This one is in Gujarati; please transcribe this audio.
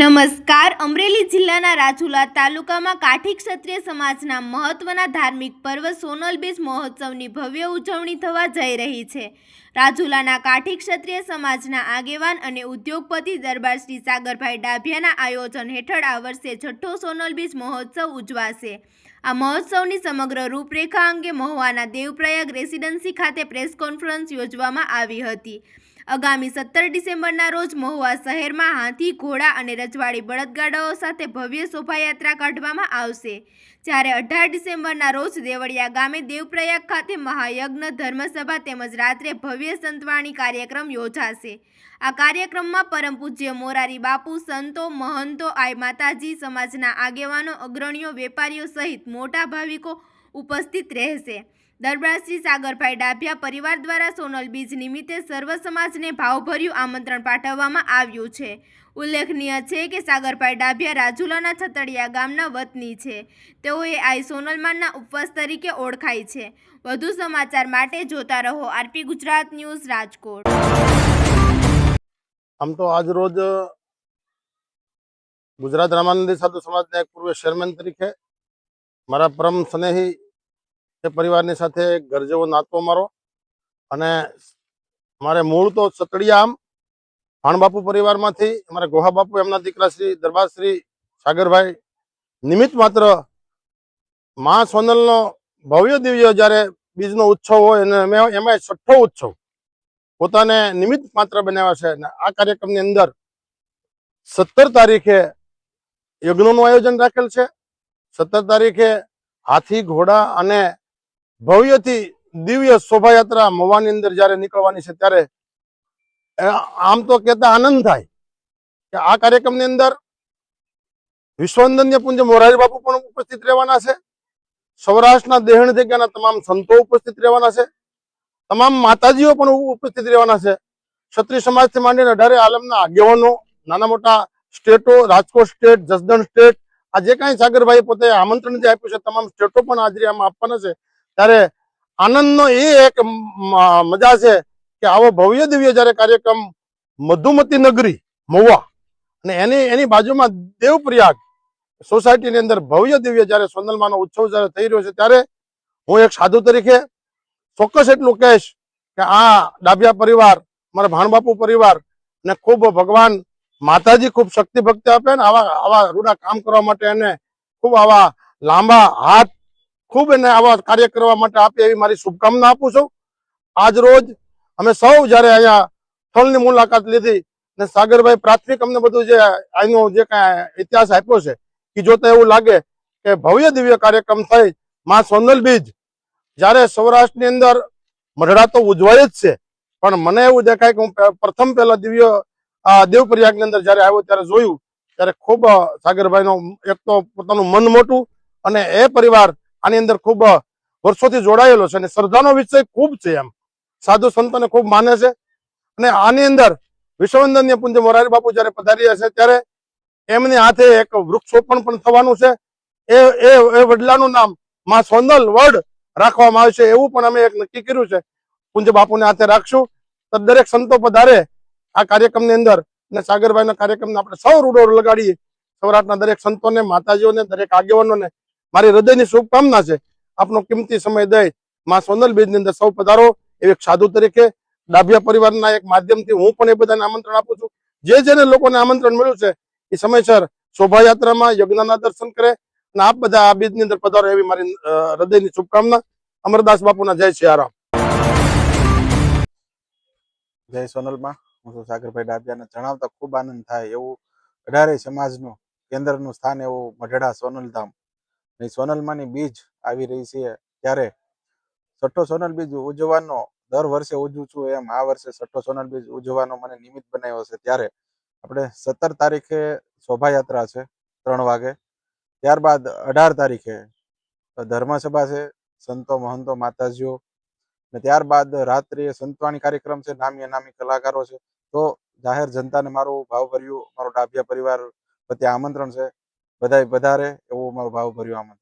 નમસ્કાર. અમરેલી જિલ્લાના રાજુલા તાલુકામાં કાઠી ક્ષત્રિય સમાજના મહત્વના ધાર્મિક પર્વ સોનલ બીજ મહોત્સવની ભવ્ય ઉજવણી થવા જઈ રહી છે. રાજુલાના કાઠી ક્ષત્રિય સમાજના આગેવાન અને ઉદ્યોગપતિ દરબાર શ્રી સાગરભાઈ ડાભિયાના આયોજન હેઠળ આ વર્ષે છઠ્ઠો સોનલ બીજ મહોત્સવ ઉજવાશે. આ મહોત્સવની સમગ્ર રૂપરેખા અંગે મહુવાના દેવપ્રયાગ રેસિડેન્સી ખાતે પ્રેસ કોન્ફરન્સ યોજવામાં આવી હતી. આગામી 17 ડિસેમ્બરના રોજ મહુવા શહેરમાં હાથી, ઘોડા અને રજવાડી બળદગાડાઓ સાથે ભવ્ય શોભાયાત્રા કાઢવામાં આવશે. જ્યારે 18 ડિસેમ્બરના રોજ દેવળિયા ગામે દેવપ્રયાગ ખાતે મહાયજ્ઞ, ધર્મસભા તેમજ રાત્રે ભવ્ય સંતવાણી કાર્યક્રમ યોજાશે. આ કાર્યક્રમમાં પરમ પૂજ્ય મોરારી બાપુ, સંતો, મહંતો, આઈ માતાજી સમાજના આગેવાનો, અગ્રણીઓ, વેપારીઓ સહિત મોટા ભાવિકો ઉપસ્થિત રહેશે. દરબાર શ્રી સાગરભાઈ ડાભિયા પરિવાર દ્વારા સોનલ બીજ નિમિત્તે સર્વ સમાજને ભાવભર્યું આમંત્રણ પાઠવવામાં આવ્યું છે. ઉલ્લેખનીય છે કે સાગરભાઈ ડાભિયા રાજુલાના છતડિયા ગામના વતની છે. તેઓએ આઈ સોનલમાના ઉપવાસ તરીકે ઓળખાય છે. વધુ સમાચાર માટે જોતા રહો આરપી ગુજરાત ન્યૂઝ, રાજકોટ. આમ તો આજ રોજ ગુજરાત રામાનંદી સાધુ સમાજના એક પૂર્વ ચેરમેન તરીકે મારા પરમ સ્નેહી એ પરિવારની સાથે ઘર જેવો નાતો અમારો, અને મારે મૂળ તો સતડિયા આમ ભાણબાપુ પરિવારમાંથી અમારે ગોહા બાપુ એમના દીકરા શ્રી દરબાર શ્રી સાગરભાઈ નિમિત્ત માત્ર મા સોનલનો ભવ્ય દિવ્ય જ્યારે બીજનો ઉત્સવ હોય અને એમાં છઠ્ઠો ઉત્સવ પોતાને નિમિત્ત માત્ર બનાવ્યા છે. અને આ કાર્યક્રમની અંદર 17 તારીખે યજ્ઞનું આયોજન રાખેલ છે. 17 તારીખે હાથી, ઘોડા અને ભવ્યથી દિવ્ય શોભાયાત્રા મવાની અંદર જ્યારે નીકળવાની છે ત્યારે આમ તો કહેતા આનંદ થાય કે આ કાર્યક્રમની અંદર વિશ્વવંદનીય પૂજ્ય મોરારી બાપુ પણ ઉપસ્થિત રહેવાના છે. સૌરાષ્ટ્રના દેહણ જગ્યાના તમામ સંતો ઉપસ્થિત રહેવાના છે. તમામ માતાજીઓ પણ ઉપસ્થિત રહેવાના છે. ક્ષત્રિય સમાજથી માંડીને 18 આલમના આગેવાનો, નાના મોટા સ્ટેટો, રાજકોટ સ્ટેટ, જસદણ સ્ટેટ, આ જે કાંઈ સાગરભાઈ પોતે આમંત્રણ જે આપ્યું છે તમામ સ્ટેટો પણ હાજરી આમાં આપવાના છે. ત્યારે આનંદનો એ એક મજા છે કે આવો ભવ્ય દિવ્ય જ્યારે કાર્યક્રમ મધુમતી નગરી મહુવા અને એની બાજુમાં દેવપ્રયાગ સોસાયટીની અંદર ભવ્ય દિવ્ય જ્યારે સોનલમાનો ઉત્સવ જ્યારે થઈ રહ્યો છે ત્યારે હું એક સાધુ તરીકે ચોક્કસ એટલું કહીશ કે આ ડાભિયા પરિવાર, મારા ભાણબાપુ પરિવાર ને ખૂબ ભગવાન માતાજી ખૂબ શક્તિ ભક્તિ આપે ને આવા રૂડા કામ કરવા માટે એને ખૂબ આવા લાંબા હાથ ખૂબ એને આવા કાર્ય કરવા માટે આપે એવી મારી શુભકામના આપું છું. આજ રોજ અમે સૌ જ્યારે અહીંયા સ્થળની મુલાકાત લીધી ને સાગરભાઈ પ્રાથમિક અમને બધું જે અહીંનો જે કાંઈ ઇતિહાસ આપ્યો છે એ જોતા એવું લાગે કે ભવ્ય દિવ્ય કાર્યક્રમ થઈ માં સોનલ બીજ જ્યારે સૌરાષ્ટ્રની અંદર મઢડા તો ઉજવાય જ છે, પણ મને એવું દેખાય કે હું પ્રથમ પહેલા દિવ્ય દેવપ્રયાગની અંદર જ્યારે આવ્યો ત્યારે જોયું ત્યારે ખૂબ સાગરભાઈનો એક તો પોતાનું મન મોટું અને એ પરિવાર આની અંદર ખૂબ વર્ષોથી જોડાયેલો છે અને શ્રદ્ધાનો વિષય ખૂબ છે. એમ સાધુ સંતોને ખૂબ માને છે. અને આની અંદર વિશ્વવંદનીય પૂજ્ય મોરારી બાપુ જ્યારે પધાર્યા છે ત્યારે એમની હાથે એક વૃક્ષોપણ પણ થવાનું છે. એ વડલાનું નામ માં સોનલ વડ રાખવામાં આવે છે એવું પણ અમે એક નક્કી કર્યું છે. પૂજ્ય બાપુને હાથે રાખશું તો દરેક સંતો પધારે આ કાર્યક્રમની અંદર અને સાગરભાઈના કાર્યક્રમને આપણે સૌ રૂડો લગાડીએ. સૌરાષ્ટ્રના દરેક સંતોને, માતાજીઓને, દરેક આગેવાનોને મારી હૃદયની શુભકામના છે. આપનો કિંમતી સમય દઈ માં સોનલ બીજની અંદર સૌ પધારો એવી એક સાધુ તરીકે ડાભિયા પરિવારના એક માધ્યમથી હું પણ એ બધાને આમંત્રણ આપું છું. જેને લોકોને આમંત્રણ મળ્યું છે એ સમયસર શોભાયાત્રામાં યજ્ઞના દર્શન કરે અને આપ બધા આ બીજની અંદર પધારો એવી મારી હૃદયની શુભકામના. અમરદાસ બાપુના જય સિયારામ. જય સોનલમાં. હું તો સાગરભાઈ ડાભિયાને જણાવતા ખૂબ આનંદ થાય એવું 18 સમાજનું કેન્દ્રનું સ્થાન એવું મઢડા સોનલધામ. સોનલમાની બીજ આવી રહી છે ત્યારે છઠ્ઠો સોનલ બીજ ઉજવવાનો દર વર્ષે ઉજવું છું એમ આ વર્ષે છઠ્ઠો સોનલ બીજ ઉજવવાનો મને નિમિત્ત બનાવ્યો છે. ત્યારે આપણે 17 તારીખે શોભાયાત્રા છે 3 વાગે, ત્યારબાદ 18 તારીખે ધર્મસભા છે, સંતો, મહંતો, માતાજીઓ, ને ત્યારબાદ રાત્રિએ સંતવાણી કાર્યક્રમ છે, નામી કલાકારો છે. તો જાહેર જનતાને મારું ભાવભર્યું મારો ડાભિયા પરિવાર પ્રત્યે આમંત્રણ છે. બધાય વધારે એવું મારું ભાવભર્યું આમંત્રણ.